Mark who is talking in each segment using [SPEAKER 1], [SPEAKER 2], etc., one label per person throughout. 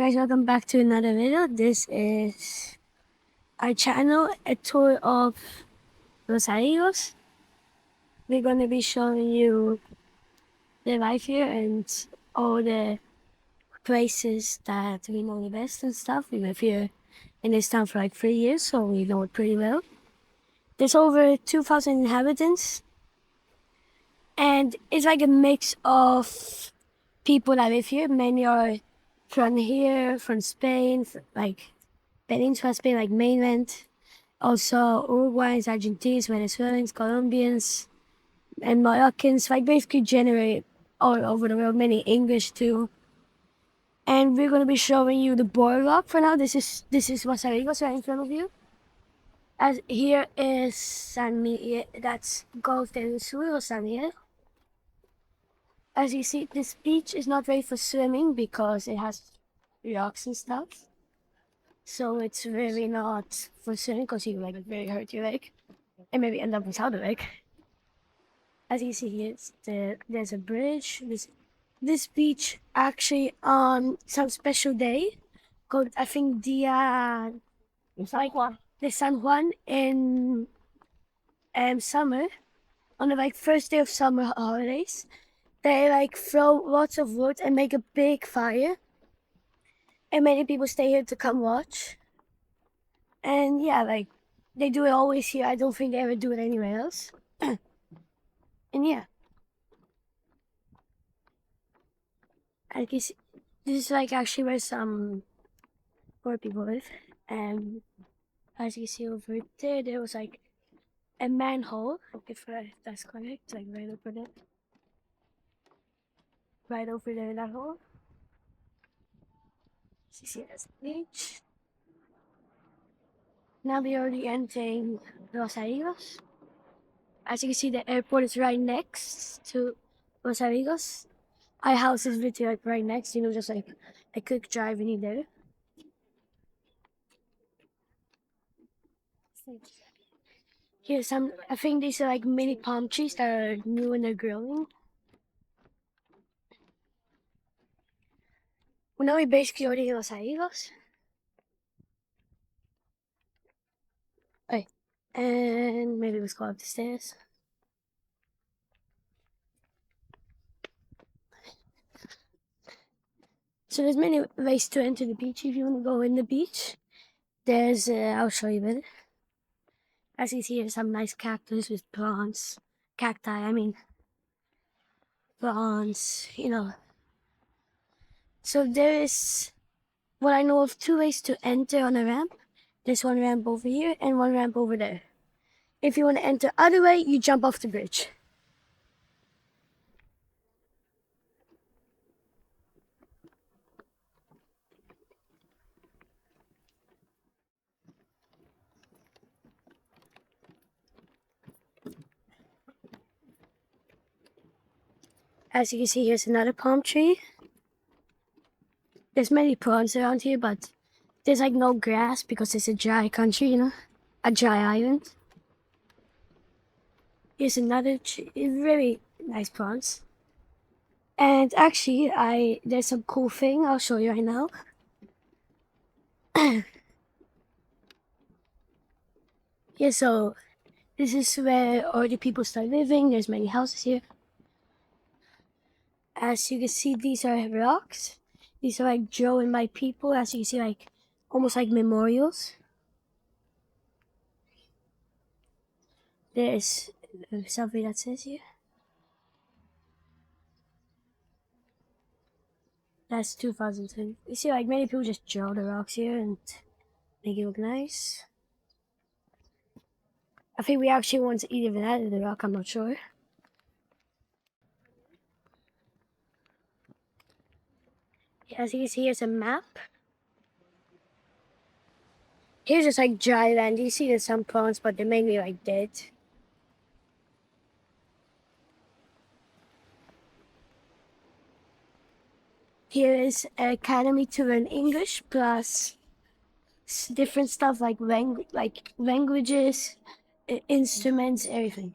[SPEAKER 1] guys, welcome back to another video. This is our channel, a tour of Los Abrigos. We're going to be showing you the life here and all the places that we know the best and stuff. We live here in this town for like 3 years, so we know it pretty well. There's over 2,000 inhabitants, and it's like a mix of people that live here. Many are from here, from Spain, like Peninsula Spain, like mainland. Also Uruguayans, Argentines, Venezuelans, Colombians, and Moroccans, like basically generate all over the world, many English too. And we're gonna be showing you the boardwalk for now. This is Los Abrigos right in front of you. As here is San Miguel, that's Gulf del Sur or San Miguel. As you see, this beach is not ready for swimming because it has rocks and stuff. So it's really not for swimming because you like very hurt your leg and maybe end up without a leg. As you see here, there's a bridge. This beach actually on some special day called, I think, San Juan. The San Juan in summer, on the like first day of summer holidays, they like throw lots of wood and make a big fire. And many people stay here to come watch. And yeah, like, they do it always here. I don't think they ever do it anywhere else. And yeah. I guess this is like actually where some poor people live. And as you see over there, there was like a manhole, if that's correct, like right over there. Right over there in that hole. So you see that's the beach. Now we're already entering Los Abrigos. As you can see, the airport is right next to Los Abrigos. Our house is literally like right next, just like a quick drive in there. Here's some, I think these are like mini palm trees that are new and they're growing. Well, now we're basically already in Los Abrigos. Okay, and maybe let's go up the stairs. So there's many ways to enter the beach. If you want to go in the beach, there's, I'll show you a bit. As you see, there's some nice cactus with plants. Cacti, I mean. Plants, So there is, what I know of, 2 ways to enter on a ramp. There's one ramp over here and one ramp over there. If you want to enter other way, you jump off the bridge. As you can see, here's another palm tree. There's many plants around here, but there's like no grass because it's a dry country, a dry island. Here's another tree, really nice plants. And actually, there's some cool thing I'll show you right now. Yeah, so this is where all the people start living. There's many houses here. As you can see, these are rocks. These are like drawn by people. As you can see, like almost like memorials. There's something that says here. That's 2010. You see, like many people just draw the rocks here and make it look nice. I think we actually once even added the rock, I'm not sure. As you can see, here's a map. Here's just like dry land. You see there's some plants, but they're mainly like dead. Here is an academy to learn English plus different stuff like languages, instruments, everything.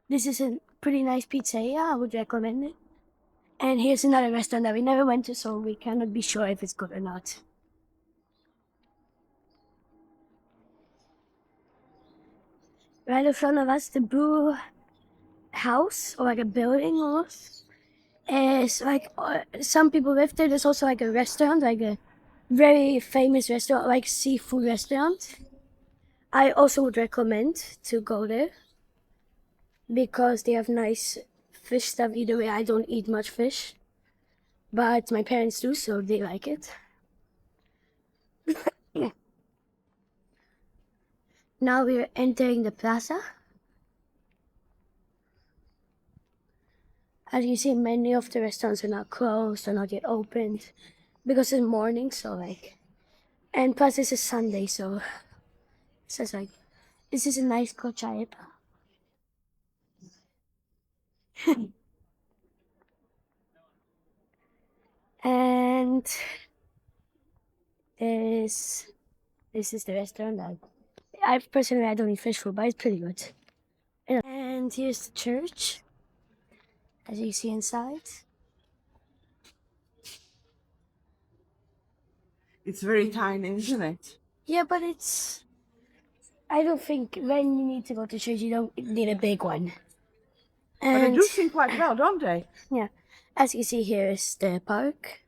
[SPEAKER 1] This is a pretty nice pizzeria. I would recommend it. And here's another restaurant that we never went to, so we cannot be sure if it's good or not. Right in front of us, the brew house, or like a building almost. It's like some people live there. There's also like a restaurant, like a very famous restaurant, like seafood restaurant. I also would recommend to go there because they have nice fish stuff. Either way, I don't eat much fish, but my parents do, so they like it. Yeah. Now we're entering the plaza. As you see, many of the restaurants are not closed or not yet opened because it's morning, so like, and plus it's a Sunday, so it's just like, this is a nice cochaib. And this is the restaurant that I personally I don't eat fish food, but it's pretty good. And here's the church, as you see inside.
[SPEAKER 2] It's very tiny, isn't it?
[SPEAKER 1] Yeah, but it's, I don't think when you need to go to church, you don't need a big one.
[SPEAKER 2] But they
[SPEAKER 1] And
[SPEAKER 2] do sing quite well, don't they?
[SPEAKER 1] yeah, as you see here is the park.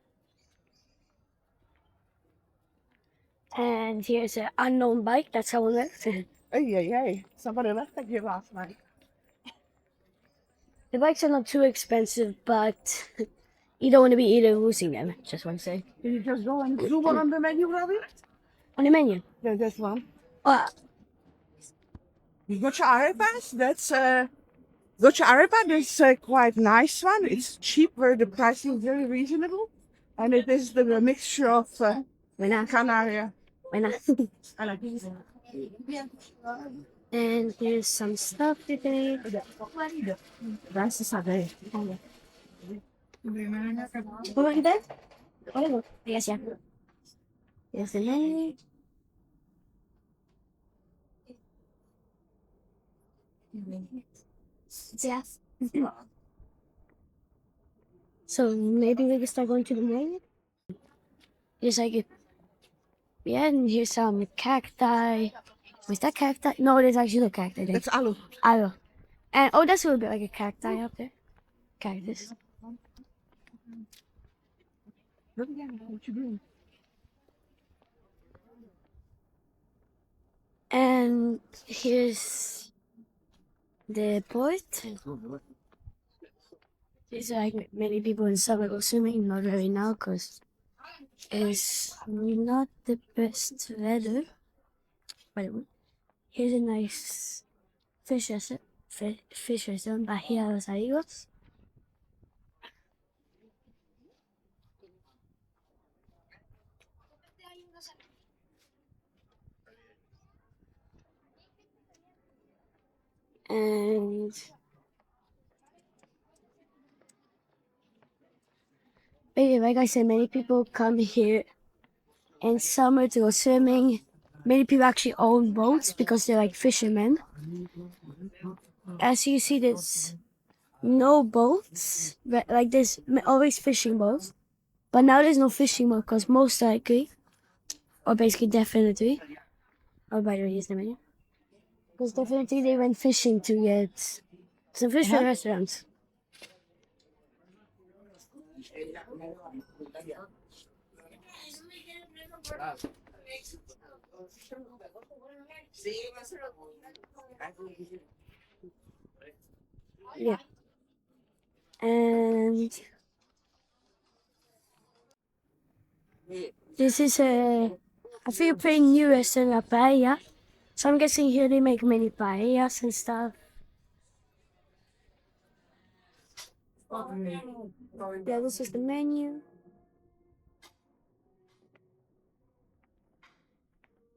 [SPEAKER 1] And here's an unknown bike that someone left.
[SPEAKER 2] Oh, yeah. Somebody left that here last night.
[SPEAKER 1] The bikes are not too expensive, but you don't want to be either losing them, just want to say.
[SPEAKER 2] Can you just go and zoom on the menu, Robbie?
[SPEAKER 1] On the menu.
[SPEAKER 2] There's this one.
[SPEAKER 1] Oh,
[SPEAKER 2] Gotcha arepas, that's Gotcha arepa is a quite nice one. It's cheap, where the price is very reasonable. And it is the mixture of Canarian.
[SPEAKER 1] and here's some stuff today.
[SPEAKER 2] Graças a Deus.
[SPEAKER 1] What was that? Oh, yes, yeah. Here's the menu. Yes. So maybe we can start going to the menu. There's like a, yeah, and here's some cacti. Was that cacti? No, there's actually no cacti there.
[SPEAKER 2] That's aloe.
[SPEAKER 1] Aloe. And oh, that's a little bit like a cacti up there. Cactus.
[SPEAKER 2] What you doing?
[SPEAKER 1] And here's the port. There's like many people in summer go swimming, not really now because it's not the best weather. But here's a nice fish restaurant by here, Los Abrigos. And maybe, like I said, many people come here in summer to go swimming. Many people actually own boats because they're like fishermen. As you see, there's no boats, but like there's always fishing boats. But now there's no fishing boat because most likely, or basically definitely, oh by the way, here's the menu. Because definitely they went fishing to get some fish from restaurants. Yeah. And this is I feel a pretty new restaurant, La Paella. So I'm guessing here they make many paellas and stuff. Yeah, this is the menu.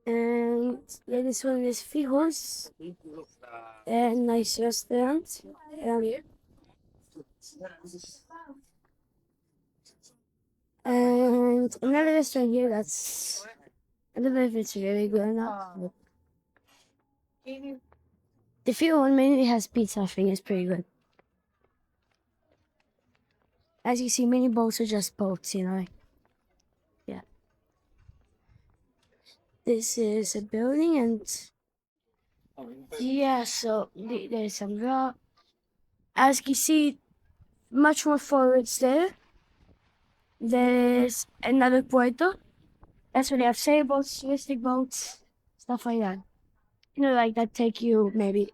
[SPEAKER 1] And yeah, this one is Fijos. And nice restaurant. And another restaurant here that's, I don't know if it's really good or not. The Fijo one mainly has pizza, I think it's pretty good. As you see, many boats are just boats, you know. Yeah. This is a building, and yeah, so there's some rock. As you see, much more forwards there, there's another puerto. That's where they have sailboats, touristic boats, stuff like that. You know, like that take you maybe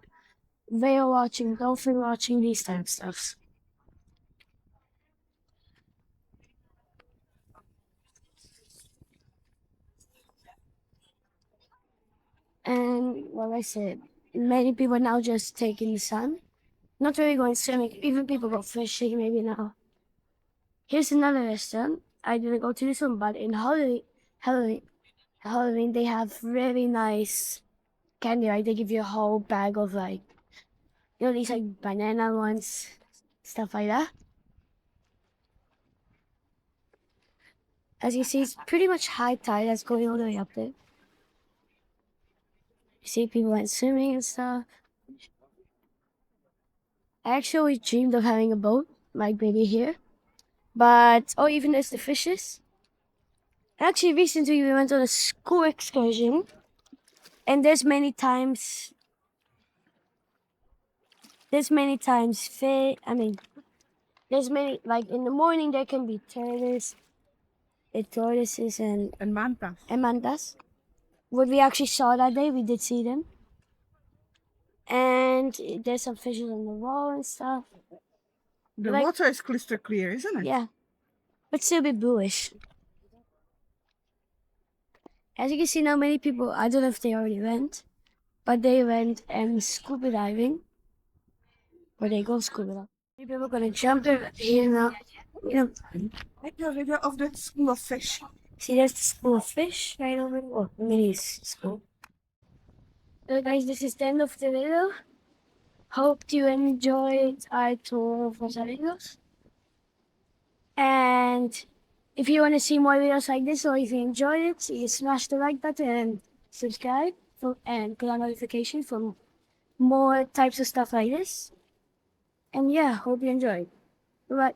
[SPEAKER 1] whale watching, dolphin watching, these type of stuffs. And like I said, many people now just taking the sun. Not really going swimming. Even people go fishing maybe now. Here's another restaurant. I didn't go to this one, but in Halloween, they have really nice candy. Like they give you a whole bag of like, you know, these like banana ones, stuff like that. As you see, it's pretty much high tide that's going all the way up there. You see people went swimming and stuff. I actually dreamed of having a boat, like maybe here. But, oh, even there's the fishes. Actually, recently we went on a school excursion, and there's many, like in the morning there can be tortoises and mantas. What we actually saw that day, we did see them. And there's some fishes on the wall and stuff.
[SPEAKER 2] The
[SPEAKER 1] Like-
[SPEAKER 2] water is crystal clear, isn't it?
[SPEAKER 1] Yeah, but still a bit bluish. As you can see now, many people, I don't know if they already went, but they went scuba diving. Or they go scuba diving. Many people are gonna jump in here now. You know,
[SPEAKER 2] Have you heard of that school of fish?
[SPEAKER 1] see there's the school of fish right over there. Oh, mini school. So guys, this is the end of the video. Hope you enjoyed our tour of Los Abrigos. And if you want to see more videos like this, or if you enjoyed it, you smash the like button and subscribe and click on notification for more types of stuff like this. And yeah, hope you enjoyed. Bye.